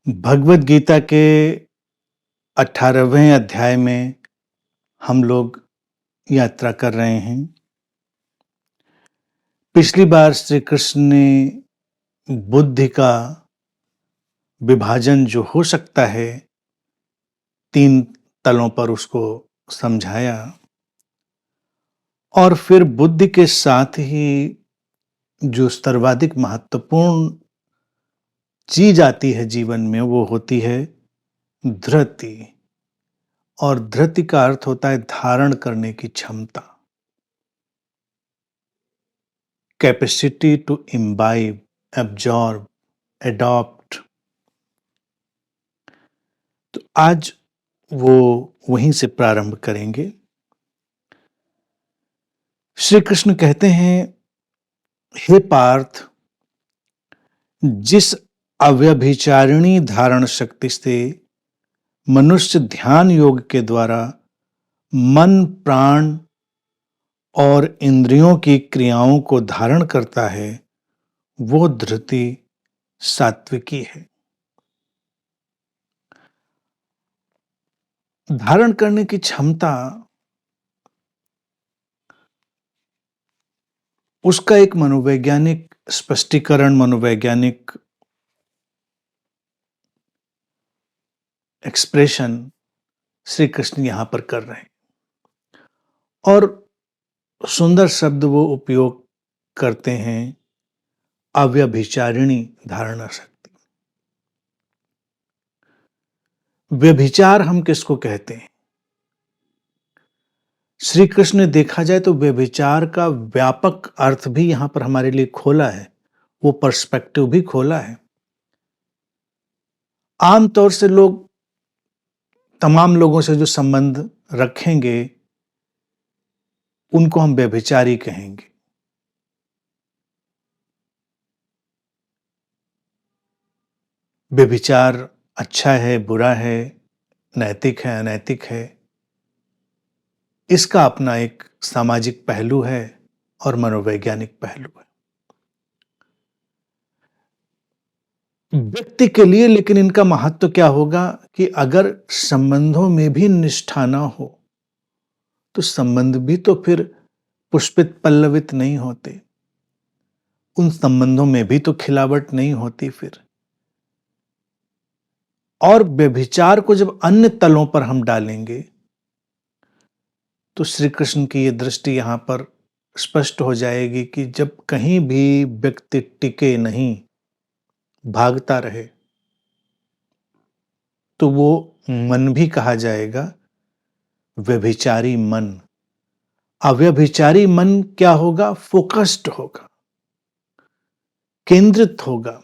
भगवत गीता के 18वें अध्याय में हम लोग यात्रा कर रहे हैं। पिछली बार श्री कृष्ण ने बुद्धि का विभाजन जो हो सकता है 3 तलों पर उसको समझाया और फिर बुद्धि के साथ ही जो सर्वाधिक महत्वपूर्ण चीज आती है जीवन में वो होती है धृति। और धृति का अर्थ होता है धारण करने की क्षमता, capacity to imbibe, absorb, adopt. तो आज वो वहीं से प्रारंभ करेंगे। श्री कृष्ण कहते हैं, हे पार्थ, जिस अव्यभिचारिणी धारण शक्ति से मनुष्य ध्यान योग के द्वारा मन, प्राण और इंद्रियों की क्रियाओं को धारण करता है, वो धृति सात्विकी है। धारण करने की क्षमता उसका एक मनोवैज्ञानिक स्पष्टीकरण, मनोवैज्ञानिक एक्सप्रेशन श्री कृष्ण यहां पर कर रहे हैं और सुंदर शब्द वो उपयोग करते हैं, अव्यभिचारिणी धारणा शक्ति। व्यभिचार हम किसको कहते हैं? श्री कृष्ण ने देखा जाए तो व्यभिचार का व्यापक अर्थ भी यहां पर हमारे लिए खोला है, वो पर्सपेक्टिव भी खोला है। आमतौर से लोग तमाम लोगों से जो संबंध रखेंगे उनको हम व्यभिचारी कहेंगे। व्यभिचार अच्छा है, बुरा है, नैतिक है, अनैतिक है, इसका अपना एक सामाजिक पहलू है और मनोवैज्ञानिक पहलू है। व्यक्ति के लिए लेकिन इनका महत्व क्या होगा कि अगर संबंधों में भी निष्ठा ना हो तो संबंध भी तो फिर पुष्पित पल्लवित नहीं होते, उन संबंधों में भी तो खिलावट नहीं होती फिर। और व्यभिचार को जब अन्य तलों पर हम डालेंगे तो श्री कृष्ण की ये दृष्टि यहां पर स्पष्ट हो जाएगी कि जब कहीं भी व्यक्ति टिके नहीं, भागता रहे, तो वो मन भी कहा जाएगा व्यभिचारी मन। अव्यभिचारी मन क्या होगा? फोकस्ड होगा, केंद्रित होगा।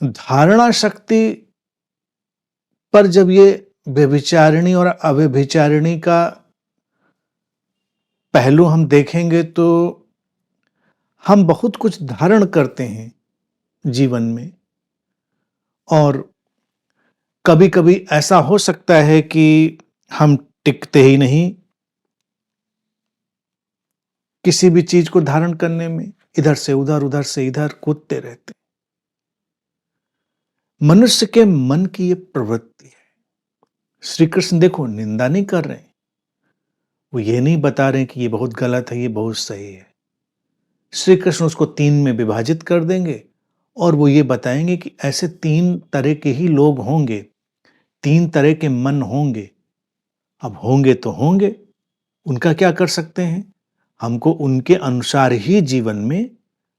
धारणा शक्ति पर जब ये व्यभिचारिणी और अव्यभिचारिणी का पहलू हम देखेंगे तो हम बहुत कुछ धारण करते हैं जीवन में और कभी-कभी ऐसा हो सकता है कि हम टिकते ही नहीं किसी भी चीज को धारण करने में, इधर से उधर, उधर से इधर कूदते रहते। मनुष्य के मन की ये प्रवृत्ति है। श्री कृष्ण देखो निंदा नहीं कर रहे हैं, वो ये नहीं बता रहे कि ये बहुत गलत है, ये बहुत सही है। श्री कृष्ण उसको 3 में विभाजित कर देंगे और वो ये बताएंगे कि ऐसे 3 तरह के ही लोग होंगे, 3 तरह के मन होंगे। अब होंगे तो होंगे, उनका क्या कर सकते हैं? हमको उनके अनुसार ही जीवन में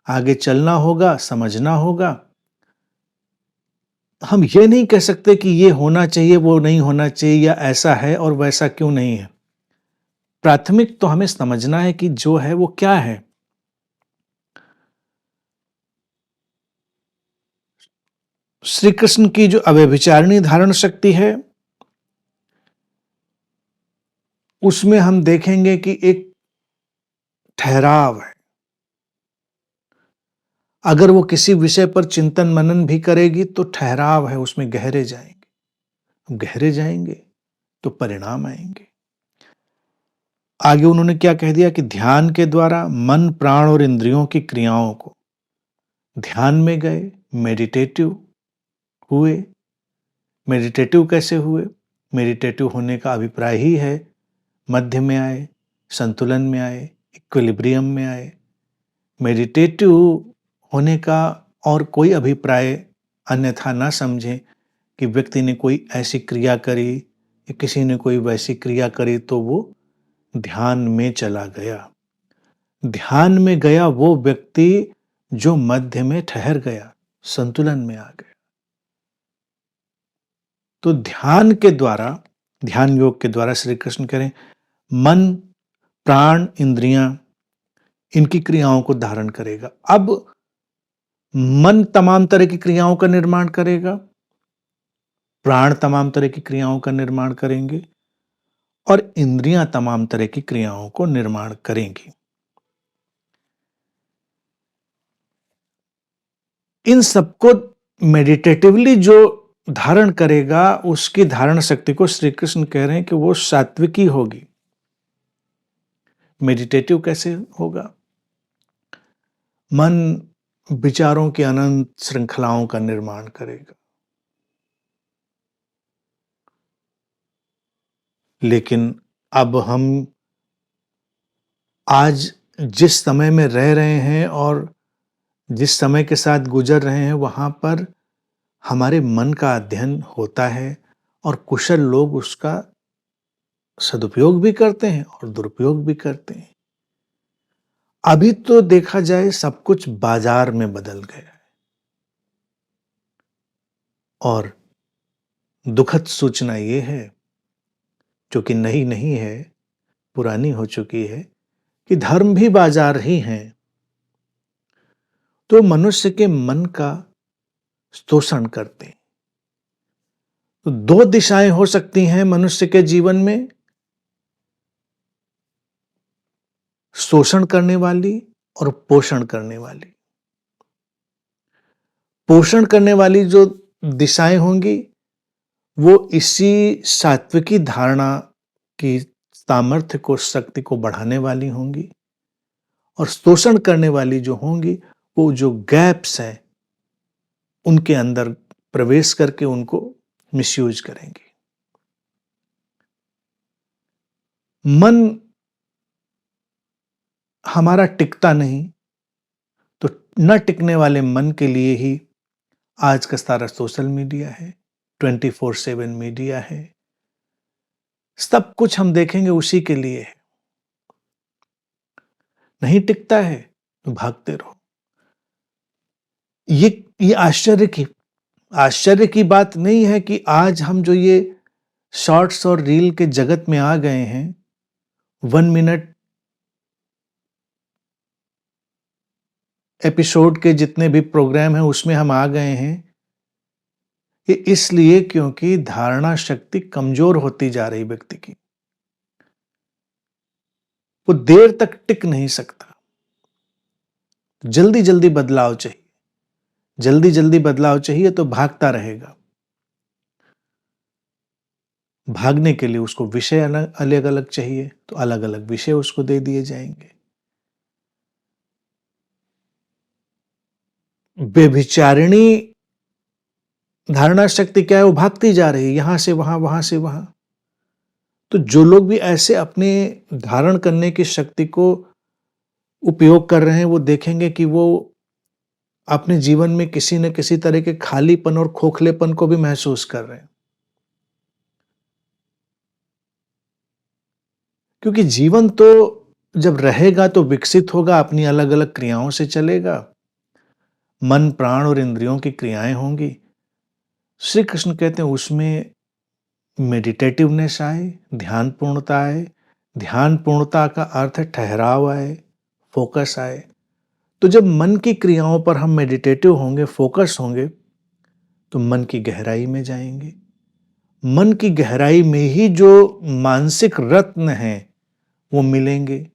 आगे चलना होगा, समझना होगा। हम ये नहीं कह सकते कि ये होना चाहिए, वो नहीं होना चाहिए, या ऐसा है और वैसा क्यों नहीं है। प्राथमिक तो हमें समझना है कि जो है वो क्या है। श्री कृष्ण की जो अव्यभिचारिणी धारण शक्ति है उसमें हम देखेंगे कि एक ठहराव है। अगर वो किसी विषय पर चिंतन मनन भी करेगी तो ठहराव है, उसमें गहरे जाएंगे। गहरे जाएंगे तो परिणाम आएंगे। आगे उन्होंने क्या कह दिया कि ध्यान के द्वारा मन, प्राण और इंद्रियों की क्रियाओं को, ध्यान में गए, मेडिटेटिव, हुए। मेडिटेटिव कैसे हुए? मेडिटेटिव होने का अभिप्राय ही है मध्य में आए, संतुलन में आए, इक्विलिब्रियम में आए। मेडिटेटिव होने का और कोई अभिप्राय अन्यथा ना समझें कि व्यक्ति ने कोई ऐसी क्रिया करी या किसी ने कोई वैसी क्रिया करी तो वो ध्यान में चला गया। ध्यान में गया वो व्यक्ति जो मध्य में ठहर गया, संतुलन में आ गया। तो ध्यान के द्वारा, ध्यान योग के द्वारा श्री कृष्ण कह रहे हैं मन, प्राण, इंद्रियां इनकी क्रियाओं को धारण करेगा। अब मन तमाम तरह की क्रियाओं का निर्माण करेगा, प्राण तमाम तरह की क्रियाओं का निर्माण करेंगे और इंद्रियां तमाम तरह की क्रियाओं को निर्माण करेंगी। इन सबको मेडिटेटिवली जो धारण करेगा उसकी धारण शक्ति को श्री कृष्ण कह रहे हैं कि वो सात्विकी होगी। मेडिटेटिव कैसे होगा? मन विचारों की अनंत श्रृंखलाओं का निर्माण करेगा। लेकिन अब हम आज जिस समय में रह रहे हैं और जिस समय के साथ गुजर रहे हैं वहां पर हमारे मन का अध्ययन होता है और कुशल लोग उसका सदुपयोग भी करते हैं और दुरुपयोग भी करते हैं। अभी तो देखा जाए सब कुछ बाजार में बदल गया है और दुखद सूचना ये है, जो कि नई नहीं है, पुरानी हो चुकी है, कि धर्म भी बाजार ही हैं। तो मनुष्य के मन का शोषण करते हैं। तो दो दिशाएं हो सकती हैं मनुष्य के जीवन में, शोषण करने वाली और पोषण करने वाली। पोषण करने वाली जो दिशाएं होंगी वो इसी सात्विकी धारणा की सामर्थ्य को, शक्ति को बढ़ाने वाली होंगी और शोषण करने वाली जो होंगी वो जो गैप्स हैं उनके अंदर प्रवेश करके उनको मिसयूज करेंगे। मन हमारा टिकता नहीं, तो न टिकने वाले मन के लिए ही आज का सारा सोशल मीडिया है, 24/7 मीडिया है, सब कुछ हम देखेंगे उसी के लिए है। नहीं टिकता है तो भागते रहो। ये आश्चर्य की बात नहीं है कि आज हम जो ये शॉर्ट्स और रील के जगत में आ गए हैं, 1 मिनट एपिसोड के जितने भी प्रोग्राम हैं उसमें हम आ गए हैं, ये इसलिए क्योंकि धारणा शक्ति कमजोर होती जा रही व्यक्ति की। वो देर तक टिक नहीं सकता। जल्दी जल्दी बदलाव चाहिए, जल्दी जल्दी बदलाव चाहिए तो भागता रहेगा। भागने के लिए उसको विषय अलग अलग चाहिए तो अलग अलग विषय उसको दे दिए जाएंगे। बेविचारिणी धारणा शक्ति क्या है? वो भागती जा रही है यहां से वहां, वहां से वहां। तो जो लोग भी ऐसे अपने धारण करने की शक्ति को उपयोग कर रहे हैं वो देखेंगे कि वो अपने जीवन में किसी न किसी तरह के खालीपन और खोखलेपन को भी महसूस कर रहे हैं। क्योंकि जीवन तो जब रहेगा तो विकसित होगा, अपनी अलग अलग क्रियाओं से चलेगा, मन, प्राण और इंद्रियों की क्रियाएं होंगी। श्री कृष्ण कहते हैं उसमें मेडिटेटिवनेस आए, ध्यान पूर्णता आए। ध्यान पूर्णता का अर्थ है ठहराव आए, फोकस आए। तो जब मन की क्रियाओं पर हम मेडिटेटिव होंगे, फोकस होंगे, तो मन की गहराई में जाएंगे। मन की गहराई में ही जो मानसिक रत्न हैं वो मिलेंगे,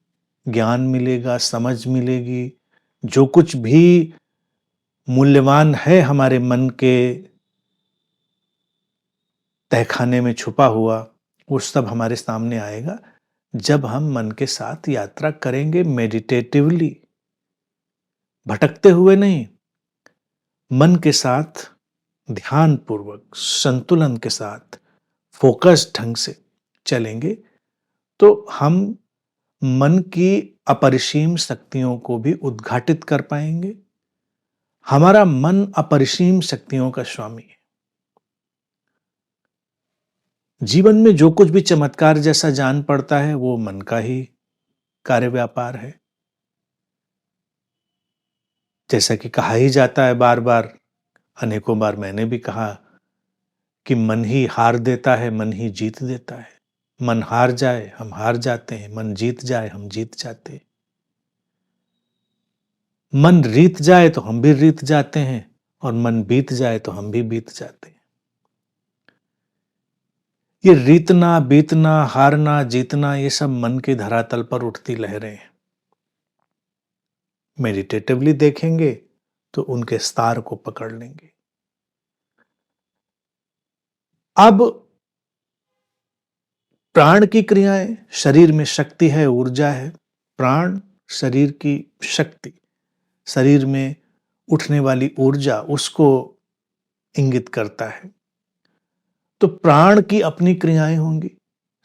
ज्ञान मिलेगा, समझ मिलेगी। जो कुछ भी मूल्यवान है हमारे मन के तहखाने में छुपा हुआ, वो सब हमारे सामने आएगा जब हम मन के साथ यात्रा करेंगे मेडिटेटिवली, भटकते हुए नहीं, मन के साथ ध्यानपूर्वक, संतुलन के साथ, फ़ोकस्ड ढंग से चलेंगे, तो हम मन की अपरिसीम शक्तियों को भी उद्घाटित कर पाएँगे। हमारा मन अपरिसीम शक्तियों का स्वामी है। जीवन में जो कुछ भी चमत्कार जैसा जान पड़ता है, वो मन का ही कार्य व्यापार है। जैसा कि कहा ही जाता है बार-बार, अनेकों बार मैंने भी कहा कि मन ही हार देता है, मन ही जीत देता है। मन हार जाए, हम हार जाते हैं, मन जीत जाए, हम जीत जाते हैं। मन रीत जाए तो हम भी रीत जाते हैं और मन बीत जाए तो हम भी बीत जाते हैं। ये रीतना, बीतना, हारना, जीतना, ये सब मन के धरातल पर उठती लहरें हैं। मेडिटेटिवली देखेंगे तो उनके स्तार को पकड़ लेंगे। अब प्राण की क्रियाएं, शरीर में शक्ति है, ऊर्जा है। प्राण शरीर की शक्ति, शरीर में उठने वाली ऊर्जा, उसको इंगित करता है। तो प्राण की अपनी क्रियाएं होंगी,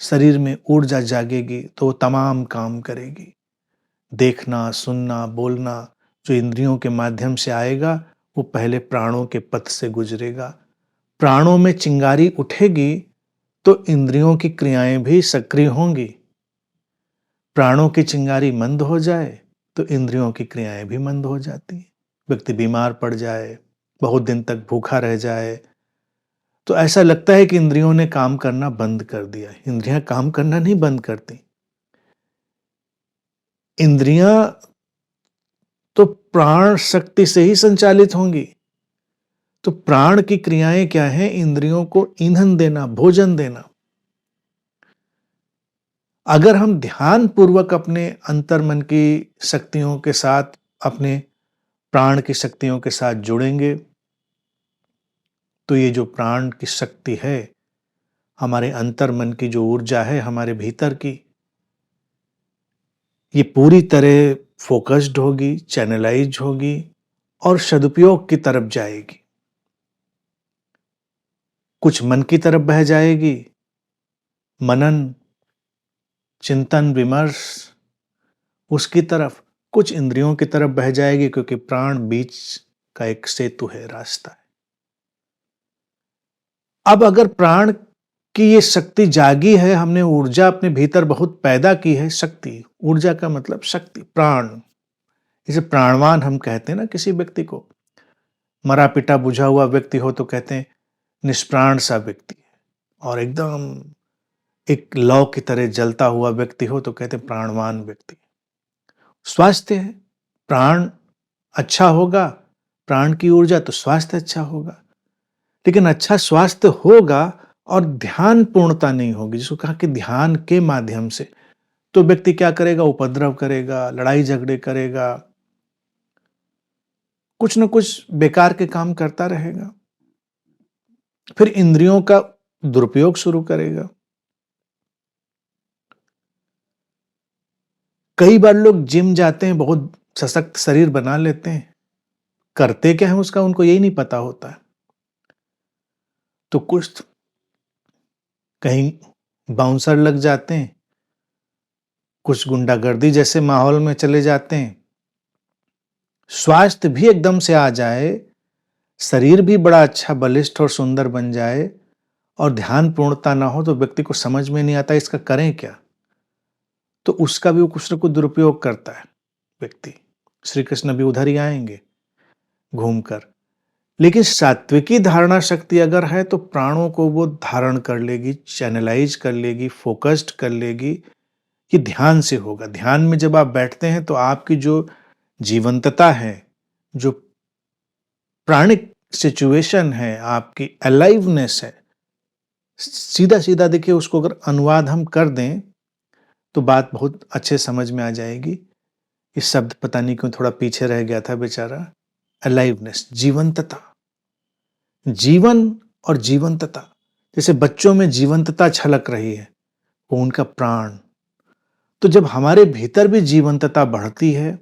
शरीर में ऊर्जा जागेगी तो वो तमाम काम करेगी। देखना, सुनना, बोलना जो इंद्रियों के माध्यम से आएगा, वो पहले प्राणों के पथ से गुजरेगा। प्राणों में चिंगारी उठेगी तो इंद्रियों की क्रियाएं भी सक्रिय होंगी। प्राणों की चिंगारी मंद हो जाए तो इंद्रियों की क्रियाएं भी मंद हो जाती हैं। व्यक्ति बीमार पड़ जाए, बहुत दिन तक भूखा रह जाए, तो ऐसा लगता है कि इंद्रियों ने काम करना बंद कर दिया। इंद्रियां काम करना नहीं बंद करती। इंद्रियां तो प्राण शक्ति से ही संचालित होंगी। तो प्राण की क्रियाएं क्या हैं? इंद्रियों को ईंधन देना, भोजन देना। अगर हम ध्यान पूर्वक अपने अंतर्मन की शक्तियों के साथ, अपने प्राण की शक्तियों के साथ जुड़ेंगे, तो ये जो प्राण की शक्ति है, हमारे अंतर्मन की जो ऊर्जा है, हमारे भीतर की, ये पूरी तरह फोकस्ड होगी, चैनलाइज होगी और सदुपयोग की तरफ जाएगी। कुछ मन की तरफ बह जाएगी, मनन, चिंतन, विमर्श, उसकी तरफ। कुछ इंद्रियों की तरफ बह जाएगी, क्योंकि प्राण बीच का एक सेतु है, रास्ता है। अब अगर प्राण की ये शक्ति जागी है, हमने ऊर्जा अपने भीतर बहुत पैदा की है। शक्ति, ऊर्जा का मतलब शक्ति, प्राण। इसे प्राणवान हम कहते हैं ना किसी व्यक्ति को। मरा पिटा बुझा हुआ व्यक्ति हो तो कहते हैं निष्प्राण सा व्यक्ति है, और एकदम एक लौ की तरह जलता हुआ व्यक्ति हो तो कहते हैं प्राणवान व्यक्ति। स्वास्थ्य है, प्राण अच्छा होगा, प्राण की ऊर्जा, तो स्वास्थ्य अच्छा होगा। लेकिन अच्छा स्वास्थ्य होगा और ध्यान पूर्णता नहीं होगी, जिसको कहा कि ध्यान के माध्यम से, तो व्यक्ति क्या करेगा? उपद्रव करेगा, लड़ाई झगड़े करेगा, कुछ न कुछ बेकार के काम करता रहेगा। फिर इंद्रियों का दुरुपयोग शुरू करेगा। कई बार लोग जिम जाते हैं, बहुत सशक्त शरीर बना लेते हैं, करते क्या है उसका उनको यही नहीं पता होता है। तो कुछ कहीं बाउंसर लग जाते हैं, कुछ गुंडागर्दी जैसे माहौल में चले जाते हैं। स्वास्थ्य भी एकदम से आ जाए, शरीर भी बड़ा अच्छा बलिष्ठ और सुंदर बन जाए, और ध्यान पूर्णता ना हो, तो व्यक्ति को समझ में नहीं आता इसका करें क्या। तो उसका भी वो कुछ न कुछ दुरुपयोग करता है व्यक्ति। श्री कृष्ण भी उधर ही आएंगे घूमकर। लेकिन सात्विकी धारणा शक्ति अगर है, तो प्राणों को वो धारण कर लेगी, चैनलाइज कर लेगी, फोकस्ड कर लेगी। ये ध्यान से होगा। ध्यान में जब आप बैठते हैं तो आपकी जो जीवंतता है, जो प्राणिक सिचुएशन है, आपकी अलाइवनेस है, सीधा सीधा देखिए, उसको अगर अनुवाद हम कर दें तो बात बहुत अच्छे समझ में आ जाएगी। ये शब्द पता नहीं क्यों थोड़ा पीछे रह गया था बेचारा। अलाइवनेस, जीवंतता, जीवन और जीवंतता। जैसे बच्चों में जीवंतता छलक रही है, वो उनका प्राण। तो जब हमारे भीतर भी जीवंतता बढ़ती है,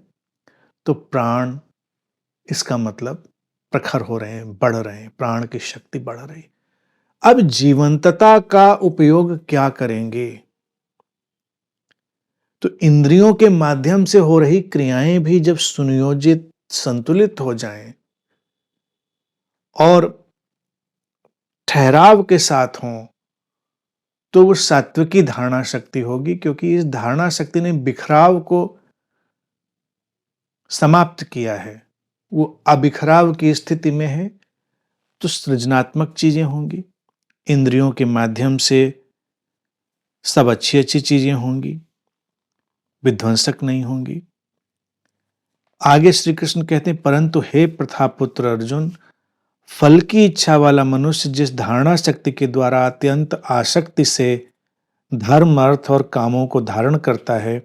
तो प्राण, इसका मतलब प्रखर हो रहे हैं, बढ़ रहे हैं, प्राण की शक्ति बढ़ रही। अब जीवंतता का उपयोग क्या करेंगे? तो इंद्रियों के माध्यम से हो रही क्रियाएं भी जब सुनियोजित, संतुलित हो जाएं और ठहराव के साथ हों, तो वो सात्विकी धारणा शक्ति होगी, क्योंकि इस धारणा शक्ति ने बिखराव को समाप्त किया है। वो अबिखराव की स्थिति में है, तो सृजनात्मक चीजें होंगी। इंद्रियों के माध्यम से सब अच्छी अच्छी चीजें होंगी, विध्वंसक नहीं होंगी। आगे श्री कृष्ण कहते हैं, परंतु हे प्रथापुत्र अर्जुन, फल की इच्छा वाला मनुष्य जिस धारणा शक्ति के द्वारा अत्यंत आसक्ति से धर्म, अर्थ और कामों को धारण करता है,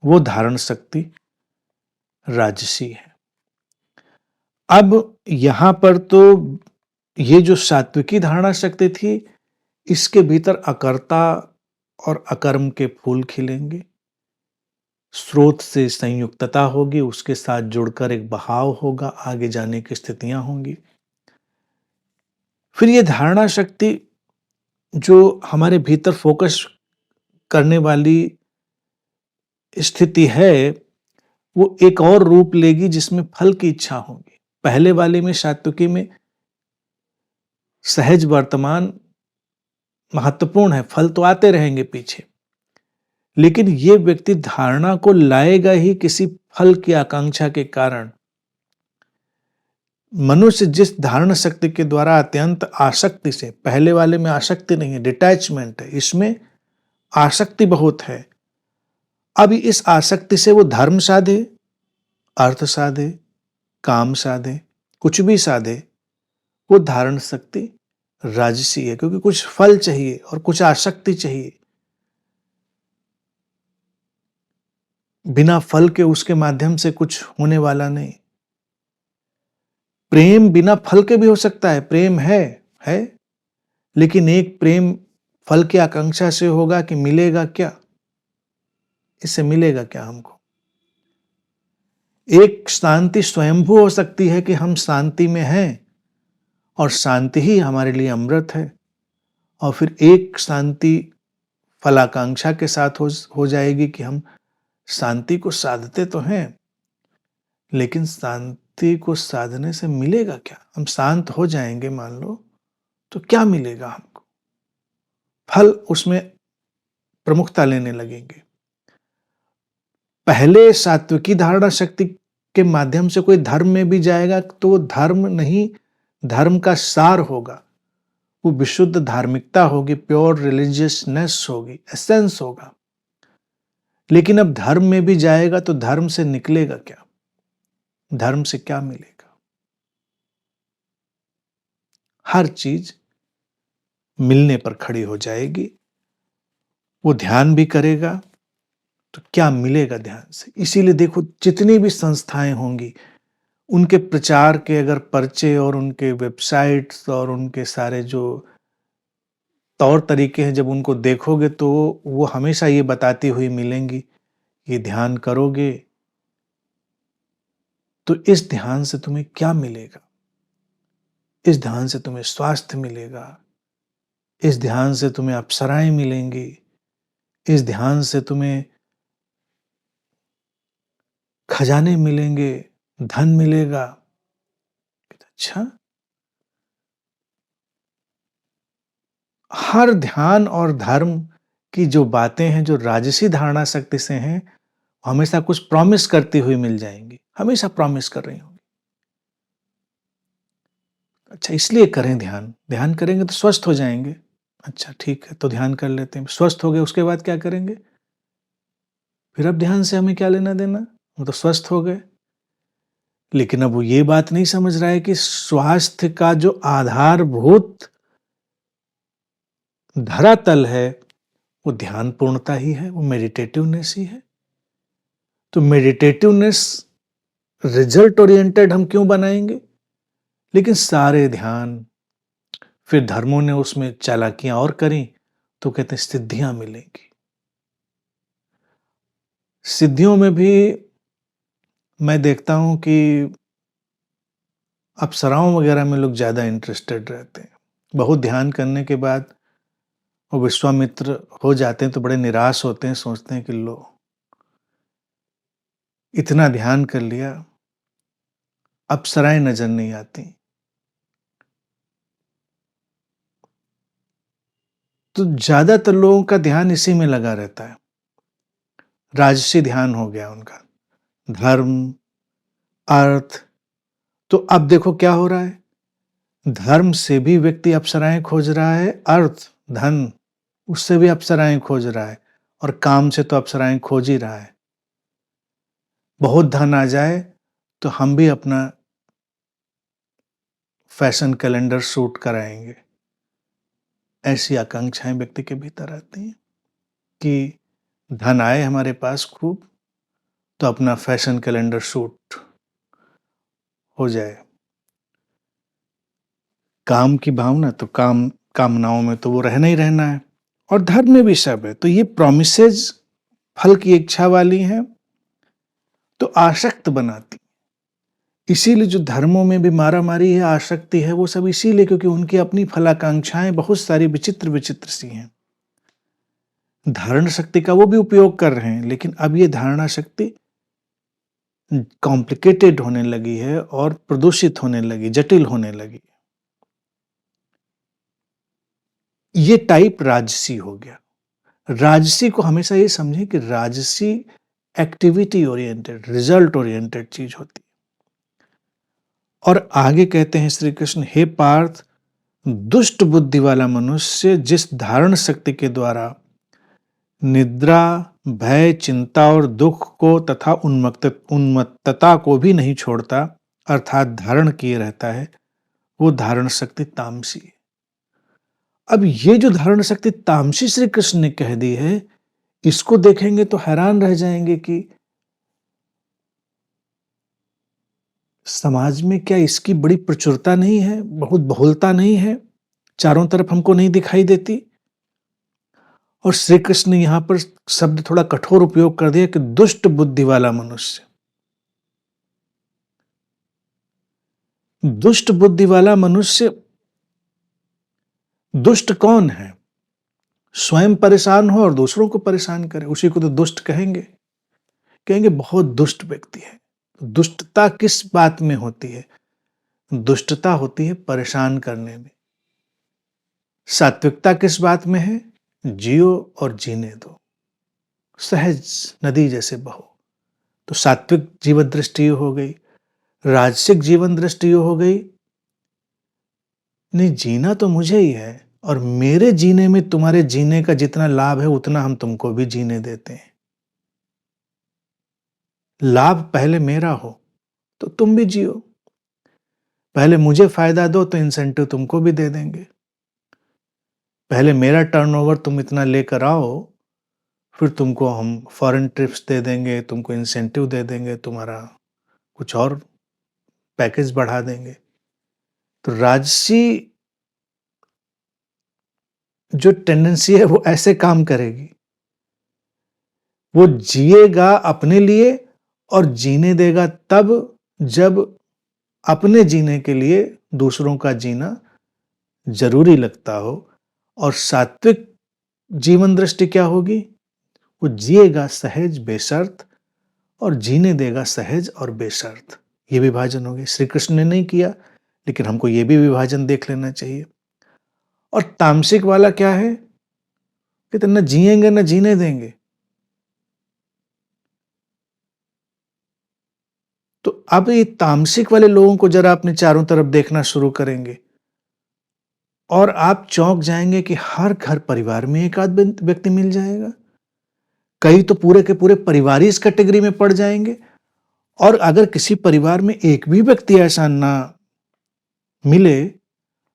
वो धारण शक्ति राजसी है। अब यहां पर तो ये जो सात्विकी धारणा शक्ति थी, इसके भीतर अकर्ता और अकर्म के फूल खिलेंगे, स्रोत से संयुक्तता होगी, उसके साथ जुड़कर एक बहाव होगा, आगे जाने की स्थितियां होंगी। फिर ये धारणा शक्ति जो हमारे भीतर फोकस करने वाली स्थिति है, वो एक और रूप लेगी जिसमें फल की इच्छा होगी। पहले वाले में, सात्विकी में, सहज वर्तमान महत्वपूर्ण है, फल तो आते रहेंगे पीछे, लेकिन ये व्यक्ति धारणा को लाएगा ही किसी फल की आकांक्षा के कारण। मनुष्य जिस धारण शक्ति के द्वारा अत्यंत आसक्ति से, पहले वाले में आसक्ति नहीं है, डिटैचमेंट है, इसमें आसक्ति बहुत है। अब इस आसक्ति से वो धर्म साधे, अर्थ साधे, काम साधे, कुछ भी साधे, वो धारण शक्ति राजसी है, क्योंकि कुछ फल चाहिए और कुछ आसक्ति चाहिए। बिना फल के उसके माध्यम से कुछ होने वाला नहीं। प्रेम बिना फल के भी हो सकता है, प्रेम है, लेकिन एक प्रेम फल की आकांक्षा से होगा कि मिलेगा क्या, इससे मिलेगा क्या हमको। एक शांति स्वयंभू हो सकती है कि हम शांति में हैं और शांति ही हमारे लिए अमृत है, और फिर एक शांति फलाकांक्षा के साथ हो जाएगी कि हम शांति को साधते तो हैं, लेकिन शांति को साधने से मिलेगा क्या? हम शांत हो जाएंगे मान लो, तो क्या मिलेगा हमको? फल उसमें प्रमुखता लेने लगेंगे। पहले सात्विकी धारणा शक्ति के माध्यम से कोई धर्म में भी जाएगा तो वो धर्म नहीं, धर्म का सार होगा, वो विशुद्ध धार्मिकता होगी, प्योर रिलीजियसनेस होगी, एसेंस होगा। लेकिन अब धर्म में भी जाएगा तो धर्म से निकलेगा क्या? धर्म से क्या मिलेगा? हर चीज मिलने पर खड़ी हो जाएगी। वो ध्यान भी करेगा तो क्या मिलेगा ध्यान से? इसीलिए देखो, जितनी भी संस्थाएं होंगी, उनके प्रचार के अगर पर्चे और उनके वेबसाइट्स और उनके सारे जो तौर तरीके हैं, जब उनको देखोगे तो वो हमेशा ये बताती हुई मिलेंगी, ये ध्यान करोगे तो इस ध्यान से तुम्हें क्या मिलेगा? इस ध्यान से तुम्हें स्वास्थ्य मिलेगा, इस ध्यान से तुम्हें अप्सराएं मिलेंगी, इस ध्यान से तुम्हें खजाने मिलेंगे, धन मिलेगा। अच्छा, हर ध्यान और धर्म की जो बातें हैं, जो राजसी धारणा शक्ति से हैं, हमेशा कुछ प्रॉमिस करती हुई मिल जाएंगी, हमेशा प्रॉमिस कर रही होंगी। अच्छा, इसलिए करें ध्यान, ध्यान करेंगे तो स्वस्थ हो जाएंगे। अच्छा ठीक है, तो ध्यान कर लेते हैं, स्वस्थ हो गए, उसके बाद क्या करेंगे? फिर अब ध्यान से हमें क्या लेना देना, वो तो स्वस्थ हो गए। लेकिन अब वो ये बात नहीं समझ रहा है कि स्वास्थ्य का जो आधारभूत धरातल है, वो ध्यान पूर्णता ही है, वो मेडिटेटिवनेस ही है। तो मेडिटेटिवनेस रिजल्ट ओरिएंटेड हम क्यों बनाएंगे? लेकिन सारे ध्यान, फिर धर्मों ने उसमें चालाकियां और करी, तो कहते हैं सिद्धियां मिलेंगी। सिद्धियों में भी मैं देखता हूं कि अप्सराओं वगैरह में लोग ज़्यादा इंटरेस्टेड रहते हैं। बहुत ध्यान करने के बाद वो विश्वामित्र हो जाते हैं तो बड़े निराश होते हैं, सोचते हैं कि लो इतना ध्यान कर लिया, अप्सराएँ नज़र नहीं आती। तो ज़्यादातर लोगों का ध्यान इसी में लगा रहता है। राजसी ध्यान हो गया उनका। धर्म, अर्थ, तो अब देखो क्या हो रहा है? धर्म से भी व्यक्ति अप्सराएँ खोज रहा है, अर्थ, धन, उससे भी अप्सराएँ खोज रहा है और काम से तो अप्सराएँ खोज ही रहा है। बहुत धन आ जाए तो हम भी अपना फैशन कैलेंडर शूट कराएँगे। ऐसी आकांक्षाएँ व्यक्ति के भीतर आती हैं कि धन आए हमारे पास खूब, तो अपना फैशन कैलेंडर शूट हो जाए। काम की भावना तो कामनाओं में तो वो रहना ही रहना है और धर्म में भी सब है। तो ये प्रॉमिसेस फल की इच्छा वाली हैं, तो आसक्त बनाती। इसीलिए जो धर्मों में भी मारा-मारी है, आसक्ति है, वो सब इसीलिए क्योंकि उनकी अपनी फलाकांक्षाएँ बहुत सारी विचित्र-विचित्र सी हैं। धारण शक्ति का वो भी उपयोग कर रहे हैं, लेकिन अब ये धारणा शक्ति कॉम्प्लिकेटेड होने लगी है और प्रदूषित होने लगी, जटिल होने लगी। ये टाइप राजसी हो गया। राजसी को हमेशा ये समझें कि राजसी एक्टिविटी ओरिएंटेड, रिजल्ट ओरिएंटेड चीज होती है। और आगे कहते हैं श्री कृष्ण, हे पार्थ, दुष्ट बुद्धि वाला मनुष्य जिस धारण शक्ति के द्वारा निद्रा, भय, चिंता और दुख को तथा उन्मत्तता को भी नहीं छोड़ता, अर्थात धारण किए रहता है, वो धारण शक्ति तामसी है। अब ये जो धारण शक्ति तामसी श्री कृष्ण ने कह दी है, इसको देखेंगे तो हैरान रह जाएंगे कि समाज में क्या इसकी बड़ी प्रचुरता नहीं है, बहुत बहुलता नहीं है, चारों तरफ हमको नहीं दिखाई देती। और श्री कृष्ण ने यहां पर शब्द थोड़ा कठोर उपयोग कर दिया कि दुष्ट बुद्धि वाला मनुष्य। दुष्ट बुद्धि वाला मनुष्य, दुष्ट कौन है? स्वयं परेशान हो और दूसरों को परेशान करे, उसी को तो दुष्ट कहेंगे। कहेंगे बहुत दुष्ट व्यक्ति है। दुष्टता किस बात में होती है? दुष्टता होती है परेशान करने में। सात्विकता किस बात में है? जियो और जीने दो, सहज नदी जैसे बहो। तो सात्विक जीवन दृष्टि हो गई। राजसिक जीवन दृष्टि हो गई, नहीं जीना तो मुझे ही है और मेरे जीने में तुम्हारे जीने का जितना लाभ है उतना हम तुमको भी जीने देते हैं। लाभ पहले मेरा हो तो तुम भी जियो, पहले मुझे फायदा दो तो इंसेंटिव तुमको भी दे देंगे। पहले मेरा टर्नओवर तुम इतना लेकर आओ, फिर तुमको हम फॉरेन ट्रिप्स दे देंगे, तुमको इंसेंटिव दे देंगे, तुम्हारा कुछ और पैकेज बढ़ा देंगे। तो राजसी जो टेंडेंसी है वो ऐसे काम करेगी। वो जिएगा अपने लिए और जीने देगा तब जब अपने जीने के लिए दूसरों का जीना जरूरी लगता हो। और सात्विक जीवन दृष्टि क्या होगी? वो जिएगा सहज बेशर्त और जीने देगा सहज और बेशर्त। ये विभाजन हो गया। श्री कृष्ण ने नहीं किया, लेकिन हमको ये भी विभाजन देख लेना चाहिए। और तामसिक वाला क्या है कि न जिएंगे न जीने देंगे। तो अब ये तामसिक वाले लोगों को जरा अपने चारों तरफ देखना शुरू करेंगे और आप चौंक जाएंगे कि हर घर परिवार में एक आध व्यक्ति मिल जाएगा। कई तो पूरे के पूरे परिवार ही इस कैटेगरी में पड़ जाएंगे। और अगर किसी परिवार में एक भी व्यक्ति ऐसा ना मिले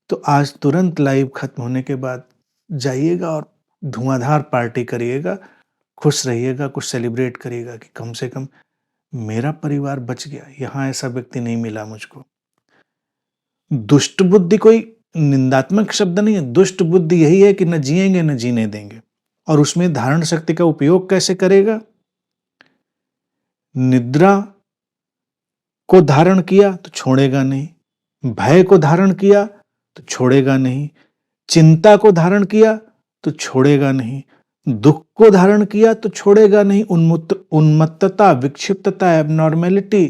तो आज तुरंत लाइव खत्म होने के बाद जाइएगा और धुआंधार पार्टी करिएगा, खुश रहिएगा, कुछ सेलिब्रेट करिएगा कि कम से कम मेरा परिवार बच गया, यहां ऐसा व्यक्ति नहीं मिला मुझको। दुष्ट बुद्धि कोई निंदात्मक शब्द नहीं है। दुष्ट बुद्धि यही है कि न जिएंगे न जीने देंगे। और उसमें धारण शक्ति का उपयोग कैसे करेगा? निद्रा को धारण किया तो छोड़ेगा नहीं, भय को धारण किया तो छोड़ेगा नहीं, चिंता को धारण किया तो छोड़ेगा नहीं, दुख को धारण किया तो छोड़ेगा नहीं, उन्मत्तता, विक्षिप्तता, एबनॉर्मेलिटी,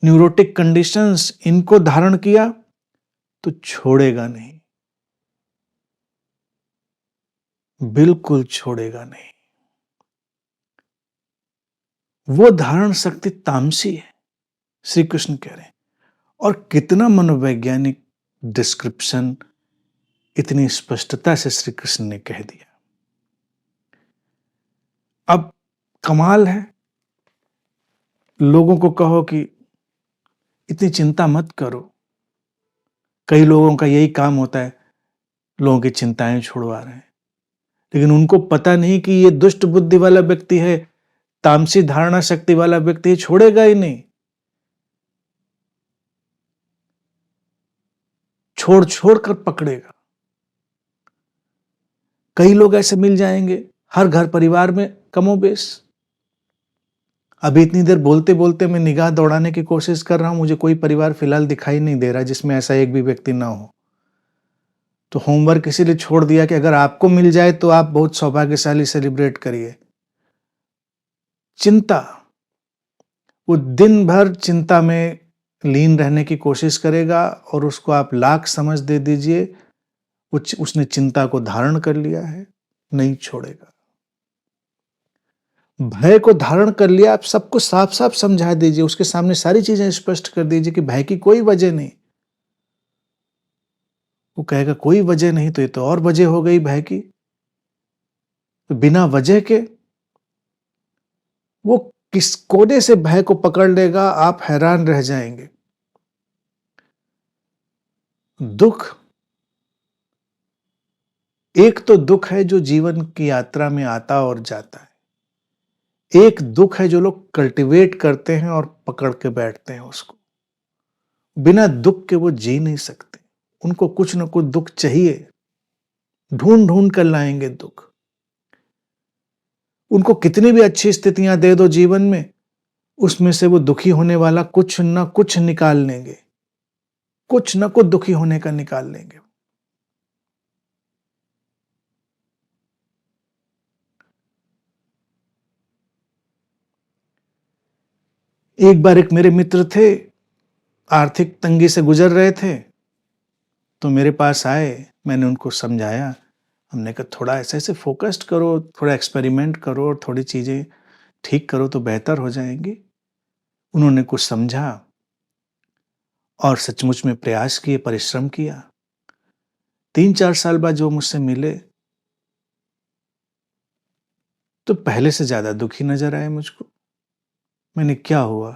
न्यूरोटिक कंडीशंस, इनको धारण किया तो छोड़ेगा नहीं, बिल्कुल छोड़ेगा नहीं। वो धारण शक्ति तामसी है, श्री कृष्ण कह रहे हैं। और कितना मनोवैज्ञानिक डिस्क्रिप्शन इतनी स्पष्टता से श्री कृष्ण ने कह दिया। अब कमाल है, लोगों को कहो कि इतनी चिंता मत करो। कई लोगों का यही काम होता है, लोगों की चिंताएं छुड़वा रहे हैं, लेकिन उनको पता नहीं कि ये दुष्ट बुद्धि वाला व्यक्ति है, तामसी धारणा शक्ति वाला व्यक्ति छोड़ेगा ही नहीं, छोड़ छोड़ कर पकड़ेगा। कई लोग ऐसे मिल जाएंगे हर घर परिवार में कमोबेश। अभी इतनी देर बोलते बोलते मैं निगाह दौड़ाने की कोशिश कर रहा हूं, मुझे कोई परिवार फिलहाल दिखाई नहीं दे रहा जिसमें ऐसा एक भी व्यक्ति ना हो। तो होमवर्क इसीलिए छोड़ दिया कि अगर आपको मिल जाए तो आप बहुत सौभाग्यशाली सेलिब्रेट करिए। चिंता, वो दिन भर चिंता में लीन रहने की कोशिश करेगा और उसको आप लाख समझ दे दीजिए, उसने चिंता को धारण कर लिया है, नहीं छोड़ेगा। भय को धारण कर लिया, आप सबको साफ साफ समझा दीजिए, उसके सामने सारी चीजें स्पष्ट कर दीजिए कि भय की कोई वजह नहीं। वो कहेगा कोई वजह नहीं, तो ये तो और वजह हो गई भय की। तो बिना वजह के वो किस कोने से भय को पकड़ लेगा, आप हैरान रह जाएंगे। दुख, एक तो दुख है जो जीवन की यात्रा में आता और जाता है, एक दुख है जो लोग कल्टीवेट करते हैं और पकड़ के बैठते हैं उसको। बिना दुख के वो जी नहीं सकते, उनको कुछ ना कुछ दुख चाहिए, ढूंढ ढूंढ कर लाएंगे दुख। उनको कितनी भी अच्छी स्थितियां दे दो जीवन में, उसमें से वो दुखी होने वाला कुछ ना कुछ निकाल लेंगे, कुछ ना कुछ दुखी होने का निकाल लेंगे। एक बार एक मेरे मित्र थे, आर्थिक तंगी से गुजर रहे थे, तो मेरे पास आए, मैंने उनको समझाया, हमने कहा थोड़ा ऐसे ऐसे फोकस्ड करो, थोड़ा एक्सपेरिमेंट करो और थोड़ी चीजें ठीक करो तो बेहतर हो जाएंगी। उन्होंने कुछ समझा और सचमुच में प्रयास किए, परिश्रम किया। 3-4 साल बाद जो मुझसे मिले तो पहले से ज्यादा दुखी नजर आए मुझको। मैंने क्या हुआ,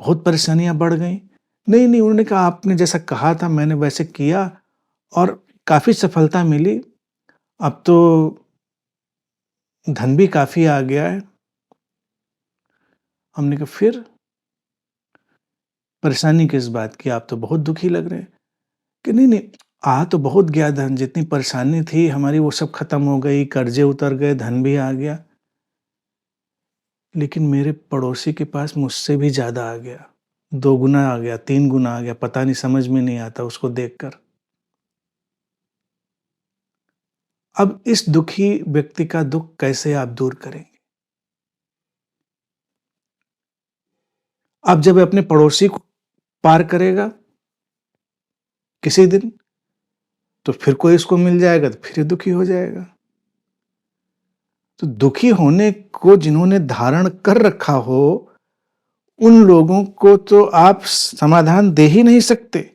बहुत परेशानियां बढ़ गई? नहीं नहीं, उन्होंने कहा आपने जैसा कहा था मैंने वैसे किया और काफी सफलता मिली, अब तो धन भी काफी आ गया है। हमने कहा फिर परेशानी किस बात की, आप तो बहुत दुखी लग रहे हैं। कि नहीं नहीं, आ तो बहुत गया धन, जितनी परेशानी थी हमारी वो सब खत्म हो गई, कर्जे उतर गए, धन भी आ गया, लेकिन मेरे पड़ोसी के पास मुझसे भी ज्यादा आ गया, 2 गुना आ गया, 3 गुना आ गया, पता नहीं, समझ में नहीं आता उसको देखकर। अब इस दुखी व्यक्ति का दुख कैसे आप दूर करेंगे? अब जब अपने पड़ोसी को पार करेगा किसी दिन, तो फिर कोई इसको मिल जाएगा तो फिर दुखी हो जाएगा। तो दुखी होने को जिन्होंने धारण कर रखा हो, उन लोगों को तो आप समाधान दे ही नहीं सकते।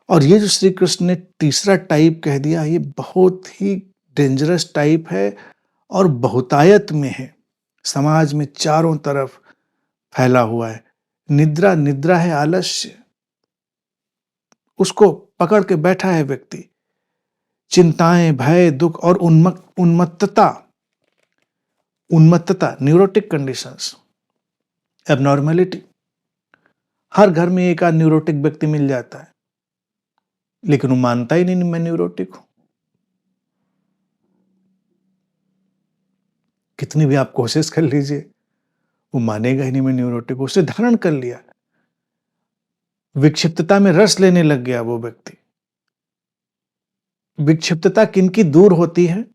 और ये जो श्री कृष्ण ने तीसरा टाइप कह दिया, ये बहुत ही डेंजरस टाइप है और बहुतायत में है, समाज में चारों तरफ फैला हुआ है। निद्रा, निद्रा है आलस्य, उसको पकड़ के बैठा है व्यक्ति। चिंताएं, भय, दुख और उन्मत्तता, उन्मत्तता, न्यूरोटिक कंडीशंस, एबनॉर्मेलिटी। हर घर में एक आध न्यूरोटिक व्यक्ति मिल जाता है, लेकिन वो मानता ही नहीं मैं न्यूरोटिक हूं। कितनी भी आप कोशिश कर लीजिए, वो मानेगा ही नहीं मैं न्यूरोटिक हूं। उसने धारण कर लिया। विक्षिप्तता में रस लेने लग गया वो व्यक्ति। विक्षिप्तता किनकी दूर होती है?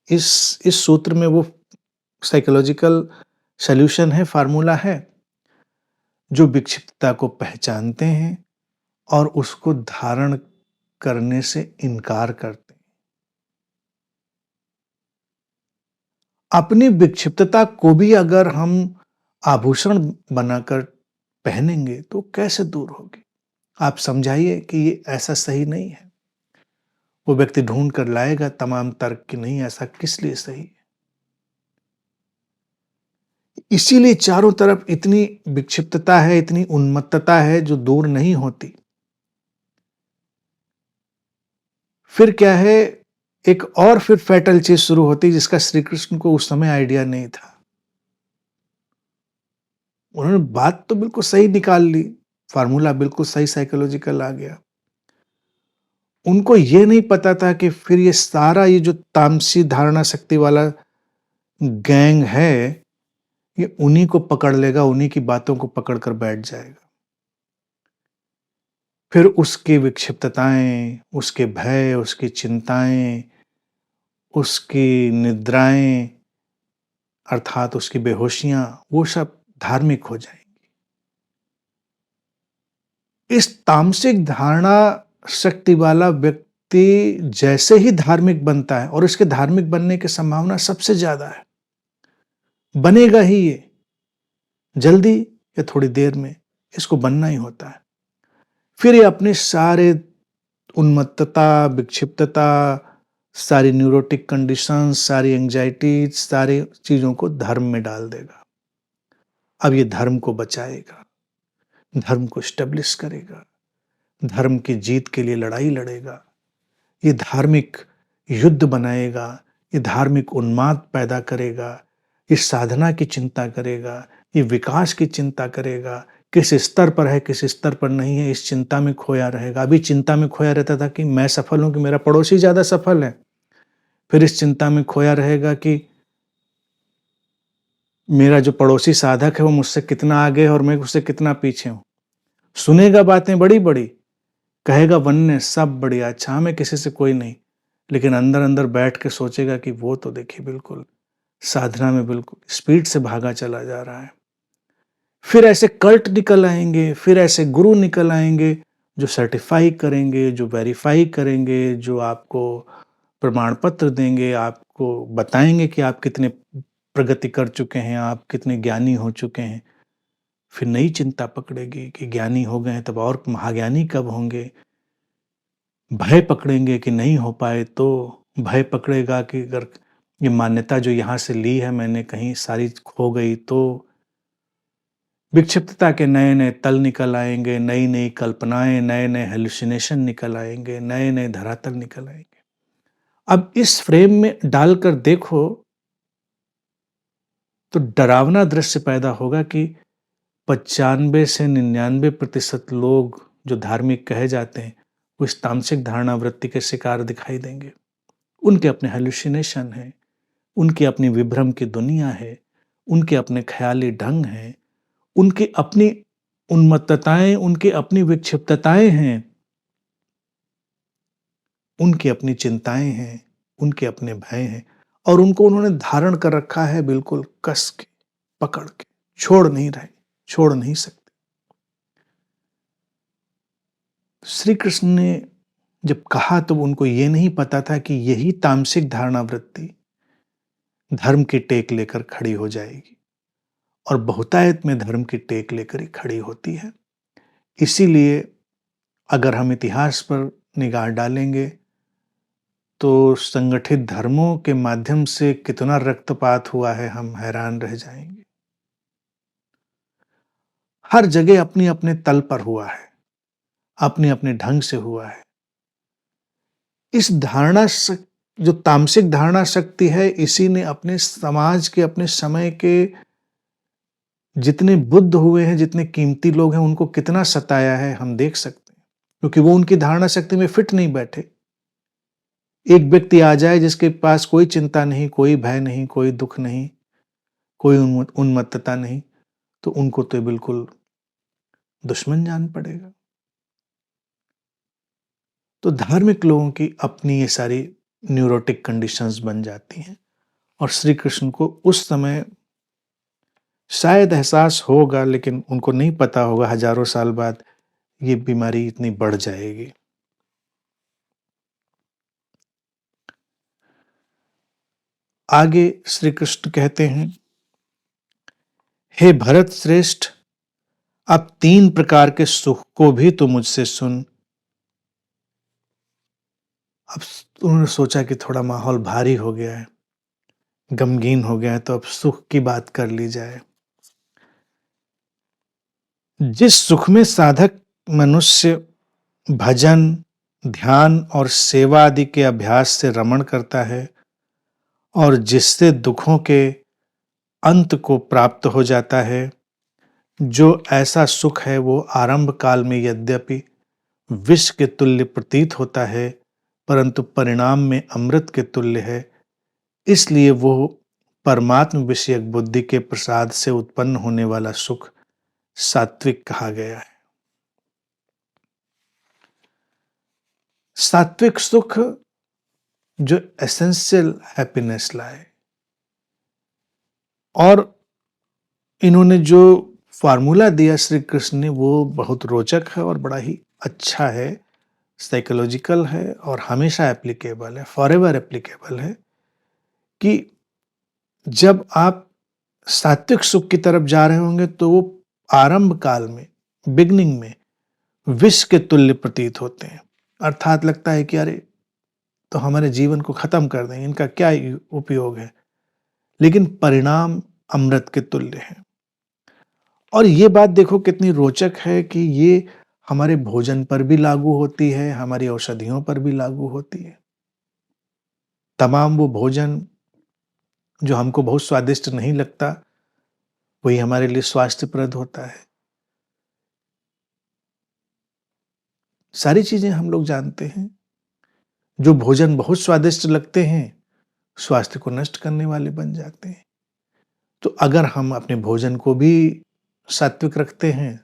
इस सूत्र में वो साइकोलॉजिकल सॉल्यूशन है, फार्मूला है। जो विक्षिप्तता को पहचानते हैं और उसको धारण करने से इनकार करते हैं। अपनी विक्षिप्तता को भी अगर हम आभूषण बनाकर पहनेंगे तो कैसे दूर होगी? आप समझाइए कि ये ऐसा सही नहीं है। वो व्यक्ति ढूंढ कर लाएगा तमाम तर्क कि नहीं, ऐसा किस लिए सही है। इसीलिए चारों तरफ इतनी विक्षिप्तता है, इतनी उन्मत्तता है जो दूर नहीं होती। फिर क्या है, एक और फिर फैटल चीज शुरू होती जिसका श्री कृष्ण को उस समय आइडिया नहीं था। उन्होंने बात तो बिल्कुल सही निकाल ली, फार्मूला बिल्कुल सही साइकोलॉजिकल आ गया। उनको ये नहीं पता था कि फिर ये सारा ये जो तामसी धारणा शक्ति वाला गैंग है, ये उन्हीं को पकड़ लेगा, उन्हीं की बातों को पकड़ कर बैठ जाएगा। फिर उसकी विक्षिप्तताएं, उसके भय, उसकी चिंताएं, उसकी निद्राएं अर्थात उसकी बेहोशियां, वो सब धार्मिक हो जाएंगी। इस तामसिक धारणा शक्ति वाला व्यक्ति जैसे ही धार्मिक बनता है, और इसके धार्मिक बनने की संभावना सबसे ज्यादा है, बनेगा ही ये, जल्दी या थोड़ी देर में इसको बनना ही होता है। फिर ये अपने सारे उन्मत्तता, विक्षिप्तता, सारी न्यूरोटिक कंडीशंस, सारी एंजाइटी, सारी चीजों को धर्म में डाल देगा। अब ये धर्म को बचाएगा, धर्म को स्टेब्लिश करेगा, धर्म की जीत के लिए लड़ाई लड़ेगा, ये धार्मिक युद्ध बनाएगा, ये धार्मिक उन्माद पैदा करेगा, ये साधना की चिंता करेगा, ये विकास की चिंता करेगा, किस स्तर पर है किस स्तर पर नहीं है इस चिंता में खोया रहेगा। अभी चिंता में खोया रहता था कि मैं सफल हूं कि मेरा पड़ोसी ज्यादा सफल है, फिर इस चिंता में खोया रहेगा कि मेरा जो पड़ोसी साधक है वो मुझसे कितना आगे है और मैं उससे कितना पीछे हूं। सुनेगा बातें बड़ी बड़ी, कहेगा वन्य सब बढ़िया, अच्छा में किसी से कोई नहीं, लेकिन अंदर अंदर बैठ के सोचेगा कि वो तो देखिए बिल्कुल साधना में बिल्कुल स्पीड से भागा चला जा रहा है। फिर ऐसे कल्ट निकल आएंगे, फिर ऐसे गुरु निकल आएंगे जो सर्टिफाई करेंगे, जो वेरीफाई करेंगे, जो आपको प्रमाण पत्र देंगे, आपको बताएंगे कि आप कितने प्रगति कर चुके हैं, आप कितने ज्ञानी हो चुके हैं। फिर नई चिंता पकड़ेगी कि ज्ञानी हो गए हैं तब और महाज्ञानी कब होंगे। भय पकड़ेंगे कि नहीं हो पाए तो, भय पकड़ेगा कि अगर ये मान्यता जो यहाँ से ली है मैंने कहीं सारी खो गई तो। विक्षिप्तता के नए नए तल निकल आएंगे, नई नई कल्पनाएं, नए नए हेलुसिनेशन निकल आएंगे, नए नए धरातल निकल आएंगे। अब इस फ्रेम में डालकर देखो तो डरावना दृश्य पैदा होगा कि 95 से 99% लोग जो धार्मिक कहे जाते हैं वो इस तामसिक धारणा वृत्ति के शिकार दिखाई देंगे। उनके अपने हेलुसिनेशन हैं, उनकी अपनी विभ्रम की दुनिया है, उनके अपने ख्याली ढंग हैं, उनकी अपनी उन्मत्तताएं, उनकी अपनी विक्षिप्तताएं हैं, उनकी अपनी चिंताएं हैं, उनके अपने भय हैं, और उनको उन्होंने धारण कर रखा है बिल्कुल कस के, पकड़ के, छोड़ नहीं सकते। श्री कृष्ण ने जब कहा तो उनको ये नहीं पता था कि यही तामसिक धारणा वृत्ति धर्म की टेक लेकर खड़ी हो जाएगी, और बहुतायत में धर्म की टेक लेकर ही खड़ी होती है। इसीलिए अगर हम इतिहास पर निगाह डालेंगे तो संगठित धर्मों के माध्यम से कितना रक्तपात हुआ है हम हैरान रह जाएंगे। हर जगह अपने अपने तल पर हुआ है, अपने अपने ढंग से हुआ है। इस धारणा जो तामसिक धारणा शक्ति है, इसी ने अपने समाज के, अपने समय के जितने बुद्ध हुए हैं, जितने कीमती लोग हैं, उनको कितना सताया है हम देख सकते हैं, क्योंकि वो उनकी धारणा शक्ति में फिट नहीं बैठे। एक व्यक्ति आ जाए जिसके पास कोई चिंता नहीं, कोई भय नहीं, कोई दुख नहीं, कोई उन्मत्तता नहीं, तो उनको तो बिल्कुल दुश्मन जान पड़ेगा। तो धार्मिक लोगों की अपनी ये सारी न्यूरोटिक कंडीशंस बन जाती हैं और श्री कृष्ण को उस समय शायद एहसास होगा, लेकिन उनको नहीं पता होगा हजारों साल बाद ये बीमारी इतनी बढ़ जाएगी। आगे श्री कृष्ण कहते हैं, हे भरत श्रेष्ठ, अब 3 प्रकार के सुख को भी तू मुझसे सुन। अब उन्होंने सोचा कि थोड़ा माहौल भारी हो गया है, गमगीन हो गया है, तो अब सुख की बात कर ली जाए। जिस सुख में साधक मनुष्य भजन, ध्यान और सेवा आदि के अभ्यास से रमण करता है और जिससे दुखों के अंत को प्राप्त हो जाता है, जो ऐसा सुख है वो आरंभ काल में यद्यपि विष के तुल्य प्रतीत होता है, परंतु परिणाम में अमृत के तुल्य है। इसलिए वो परमात्म विषयक बुद्धि के प्रसाद से उत्पन्न होने वाला सुख सात्विक कहा गया है। सात्विक सुख जो एसेंशियल हैप्पीनेस लाए, और इन्होंने जो फार्मूला दिया श्री कृष्ण ने वो बहुत रोचक है और बड़ा ही अच्छा है, साइकोलॉजिकल है और हमेशा एप्लीकेबल है, फॉरएवर एप्लीकेबल है कि जब आप सात्विक सुख की तरफ जा रहे होंगे तो वो आरंभ काल में, बिगनिंग में विष के तुल्य प्रतीत होते हैं। अर्थात लगता है कि अरे तो हमारे जीवन को खत्म कर दें, इनका क्या उपयोग है, लेकिन परिणाम अमृत के तुल्य है। और ये बात देखो कितनी रोचक है कि ये हमारे भोजन पर भी लागू होती है, हमारी औषधियों पर भी लागू होती है। तमाम वो भोजन जो हमको बहुत स्वादिष्ट नहीं लगता, वही हमारे लिए स्वास्थ्यप्रद होता है। सारी चीजें हम लोग जानते हैं, जो भोजन बहुत स्वादिष्ट लगते हैं, स्वास्थ्य को नष्ट करने वाले बन जाते हैं। तो अगर हम अपने भोजन को भी सात्विक रखते हैं,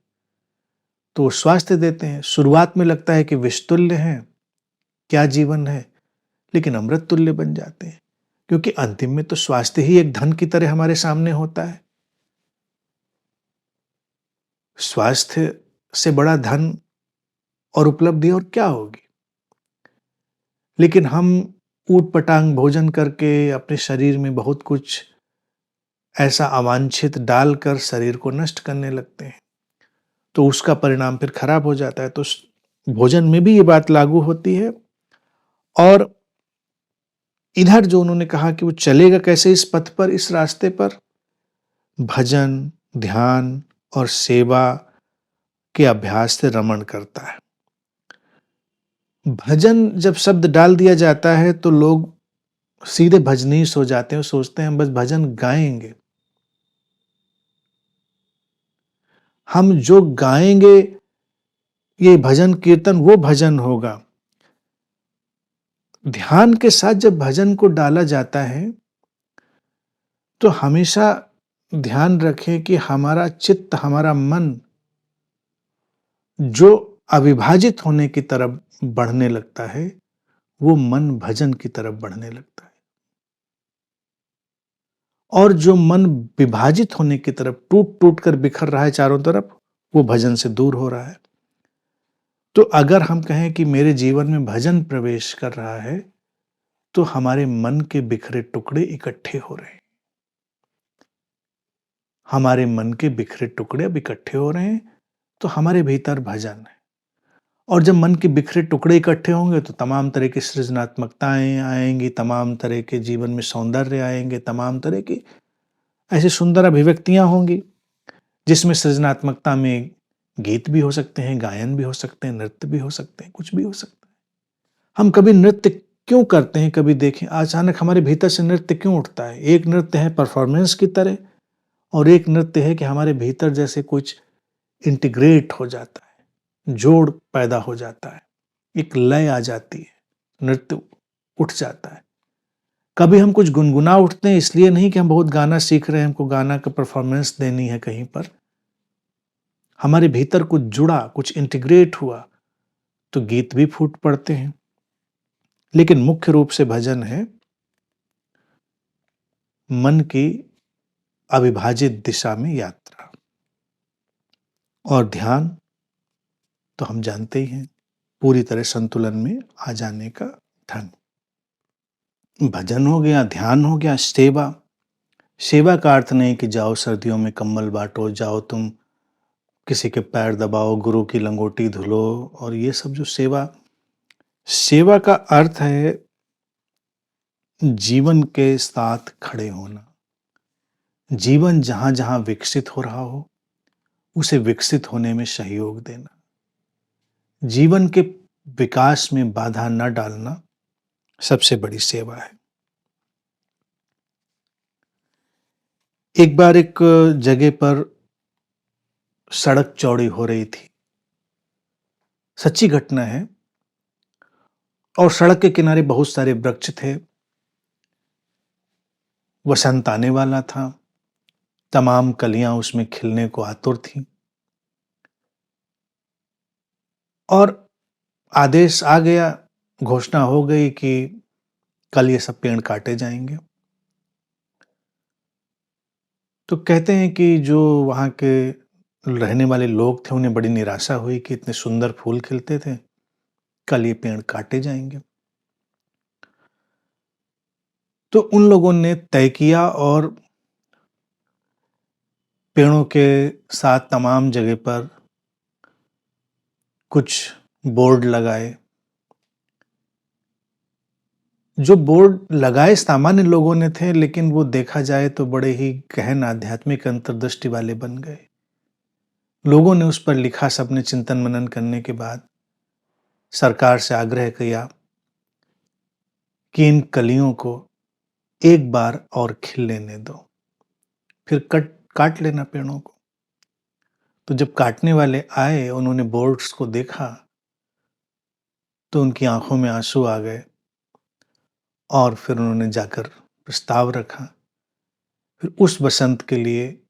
तो स्वास्थ्य देते हैं। शुरुआत में लगता है कि विषतुल्य है, क्या जीवन है, लेकिन अमृत तुल्य बन जाते हैं, क्योंकि अंतिम में तो स्वास्थ्य ही एक धन की तरह हमारे सामने होता है। स्वास्थ्य से बड़ा धन और उपलब्धि और क्या होगी? लेकिन हम ऊट-पटांग भोजन करके अपने शरीर में बहुत कुछ ऐसा अवांछित डालकर शरीर को नष्ट करने लगते हैं, तो उसका परिणाम फिर खराब हो जाता है। तो भोजन में भी ये बात लागू होती है। और इधर जो उन्होंने कहा कि वो चलेगा कैसे इस पथ पर, इस रास्ते पर, भजन, ध्यान और सेवा के अभ्यास से रमण करता है। भजन जब शब्द डाल दिया जाता है तो लोग सीधे भजनीश हो जाते हैं, सोचते हैं बस भजन गाएंगे। हम जो गाएंगे ये भजन कीर्तन वो भजन होगा। ध्यान के साथ जब भजन को डाला जाता है तो हमेशा ध्यान रखें कि हमारा चित्त, हमारा मन जो अविभाजित होने की तरफ बढ़ने लगता है, वो मन भजन की तरफ बढ़ने लगता है। और जो मन विभाजित होने की तरफ, टूट टूट कर बिखर रहा है चारों तरफ, वो भजन से दूर हो रहा है। तो अगर हम कहें कि मेरे जीवन में भजन प्रवेश कर रहा है, तो हमारे मन के बिखरे टुकड़े इकट्ठे हो रहे हैं। हमारे मन के बिखरे टुकड़े अब इकट्ठे हो रहे हैं, तो हमारे भीतर भजन है। और जब मन के बिखरे टुकड़े इकट्ठे होंगे तो तमाम तरह की सृजनात्मकताएं आएंगी, तमाम तरह के जीवन में सौंदर्य आएंगे, तमाम तरह की ऐसी सुंदर अभिव्यक्तियां होंगी, जिसमें सृजनात्मकता में गीत भी हो सकते हैं, गायन भी हो सकते हैं, नृत्य भी हो सकते हैं, कुछ भी हो सकता है। हम कभी नृत्य क्यों करते हैं, कभी देखें अचानक हमारे भीतर से नृत्य क्यों उठता है। एक नृत्य है परफॉर्मेंस की तरह, और एक नृत्य है कि हमारे भीतर जैसे कुछ इंटीग्रेट हो जाता है, जोड़ पैदा हो जाता है, एक लय आ जाती है, नृत्य उठ जाता है। कभी हम कुछ गुनगुना उठते हैं, इसलिए नहीं कि हम बहुत गाना सीख रहे हैं, हमको गाना का परफॉर्मेंस देनी है कहीं पर। हमारे भीतर कुछ जुड़ा, कुछ इंटीग्रेट हुआ, तो गीत भी फूट पड़ते हैं। लेकिन मुख्य रूप से भजन है मन की अविभाजित दिशा में यात्रा। और ध्यान तो हम जानते ही हैं, पूरी तरह संतुलन में आ जाने का ढंग। भजन हो गया, ध्यान हो गया, सेवा। सेवा का अर्थ नहीं कि जाओ सर्दियों में कंबल बाँटो, जाओ तुम किसी के पैर दबाओ, गुरु की लंगोटी धुलो और ये सब जो सेवा, सेवा का अर्थ है जीवन के साथ खड़े होना। जीवन जहाँ-जहाँ विकसित हो रहा हो, उसे विकसित होने में सहयोग देना। जीवन के विकास में बाधा न डालना सबसे बड़ी सेवा है। एक बार एक जगह पर सड़क चौड़ी हो रही थी। सच्ची घटना है। और सड़क के किनारे बहुत सारे वृक्ष थे। वसंत आने वाला था। तमाम कलियां उसमें खिलने को आतुर थीं। और आदेश आ गया, घोषणा हो गई कि कल ये सब पेड़ काटे जाएंगे। तो कहते हैं कि जो वहाँ के रहने वाले लोग थे, उन्हें बड़ी निराशा हुई कि इतने सुंदर फूल खिलते थे, कल ये पेड़ काटे जाएंगे। तो उन लोगों ने तय किया और पेड़ों के साथ तमाम जगह पर कुछ बोर्ड लगाए। जो बोर्ड लगाए सामान्य लोगों ने थे, लेकिन वो देखा जाए तो बड़े ही गहन आध्यात्मिक अंतर्दृष्टि वाले बन गए। लोगों ने उस पर लिखा। सबने चिंतन मनन करने के बाद सरकार से आग्रह किया कि इन कलियों को एक बार और खिल लेने दो, फिर काट लेना पेड़ों को। तो जब काटने वाले आए, उन्होंने बोर्ड्स को देखा, तो उनकी आंखों में आंसू आ गए और फिर उन्होंने जाकर प्रस्ताव रखा। फिर उस बसंत के लिए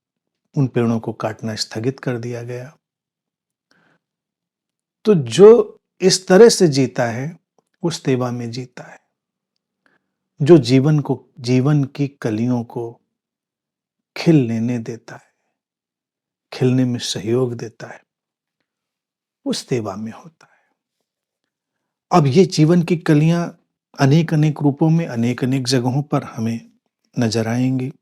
उन पेड़ों को काटना स्थगित कर दिया गया। तो जो इस तरह से जीता है, उस सेवा में जीता है। जो जीवन की कलियों को खिल लेने देता है, खिलने में सहयोग देता है, उस सेवा में होता है। अब ये जीवन की कलियां अनेक अनेक रूपों में, अनेक अनेक जगहों पर हमें नजर आएंगी।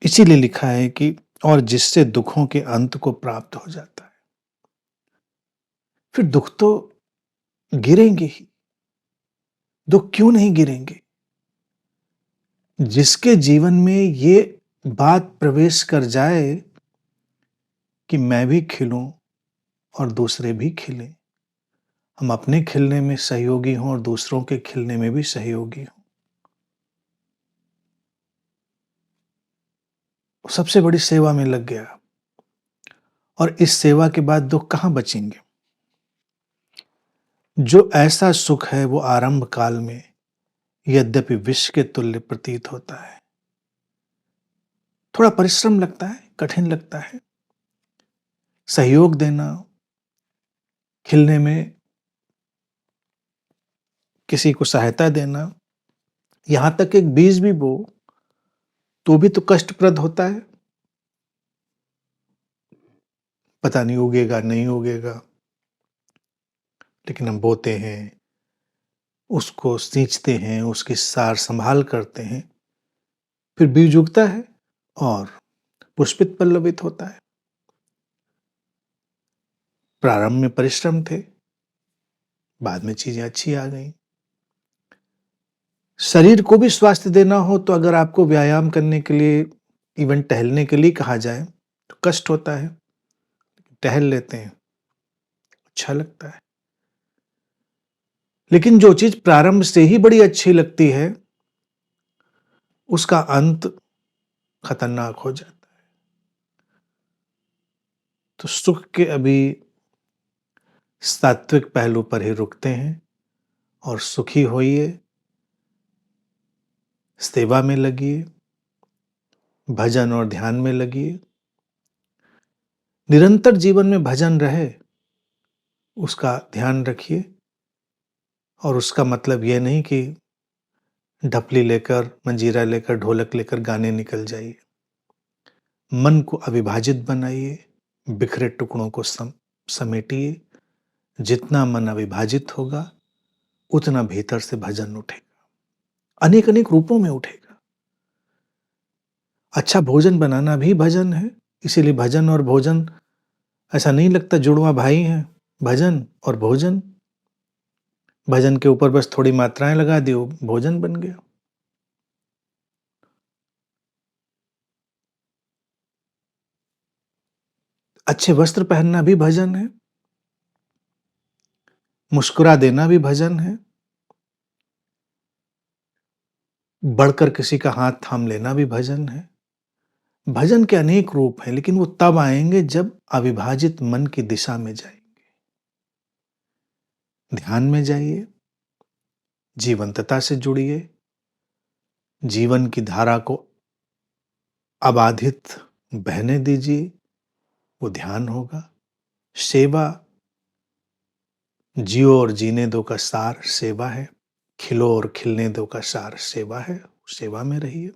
इसीलिए लिखा है कि और जिससे दुखों के अंत को प्राप्त हो जाता है। फिर दुख तो गिरेंगे ही। दुख क्यों नहीं गिरेंगे? जिसके जीवन में ये बात प्रवेश कर जाए कि मैं भी खिलूं और दूसरे भी खिलें, हम अपने खिलने में सहयोगी हों और दूसरों के खिलने में भी सहयोगी हों, सबसे बड़ी सेवा में लग गया। और इस सेवा के बाद दुख कहां बचेंगे? जो ऐसा सुख है वो आरंभ काल में यद्यपि विष के तुल्य प्रतीत होता है। थोड़ा परिश्रम लगता है, कठिन लगता है। सहयोग देना, खिलने में किसी को सहायता देना, यहां तक एक बीज भी बो तो भी तो कष्टप्रद होता है। पता नहीं उगेगा नहीं उगेगा, लेकिन हम बोते हैं, उसको सींचते हैं, उसकी सार संभाल करते हैं, फिर बीज उगता है और पुष्पित पल्लवित होता है। प्रारंभ में परिश्रम थे, बाद में चीजें अच्छी आ गई। शरीर को भी स्वास्थ्य देना हो तो अगर आपको व्यायाम करने के लिए, इवन टहलने के लिए कहा जाए तो कष्ट होता है। टहल लेते हैं, अच्छा लगता है। लेकिन जो चीज प्रारंभ से ही बड़ी अच्छी लगती है, उसका अंत खतरनाक हो जाता है। तो सुख के अभी सात्विक पहलू पर ही रुकते हैं और सुखी होइए, सेवा में लगिए, भजन और ध्यान में लगिए। निरंतर जीवन में भजन रहे, उसका ध्यान रखिए। और उसका मतलब ये नहीं कि ढपली लेकर, मंजीरा लेकर, ढोलक लेकर गाने निकल जाइए। मन को अविभाजित बनाइए, बिखरे टुकड़ों को समेटिए। जितना मन अविभाजित होगा, उतना भीतर से भजन उठेगा, अनेक अनेक रूपों में उठेगा। अच्छा भोजन बनाना भी भजन है, इसीलिए भजन और भोजन ऐसा नहीं लगता जुड़वा भाई हैं। भजन और भोजन, भजन के ऊपर बस थोड़ी मात्राएं लगा दी, भोजन बन गया। अच्छे वस्त्र पहनना भी भजन है, मुस्कुरा देना भी भजन है, बढ़कर किसी का हाथ थाम लेना भी भजन है। भजन के अनेक रूप हैं, लेकिन वो तब आएंगे जब अविभाजित मन की दिशा में जाएंगे। ध्यान में जाइए, जीवंतता से जुड़िए, जीवन की धारा को अबाधित बहने दीजिए, वो ध्यान होगा। सेवा, जियो और जीने दो का सार सेवा है, खिलो और खिलने दो का सार सेवा है, सेवा में रहिए।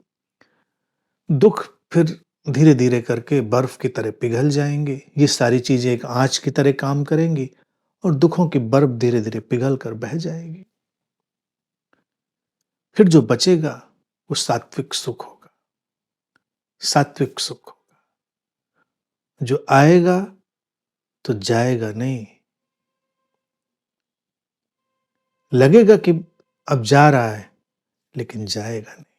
दुख फिर धीरे धीरे करके बर्फ की तरह पिघल जाएंगे। ये सारी चीजें एक आंच की तरह काम करेंगी और दुखों की बर्फ धीरे धीरे पिघल कर बह जाएगी। फिर जो बचेगा वो सात्विक सुख होगा, सात्विक सुख होगा। जो आएगा तो जाएगा नहीं। लगेगा कि अब जा रहा है, लेकिन जाएगा नहीं।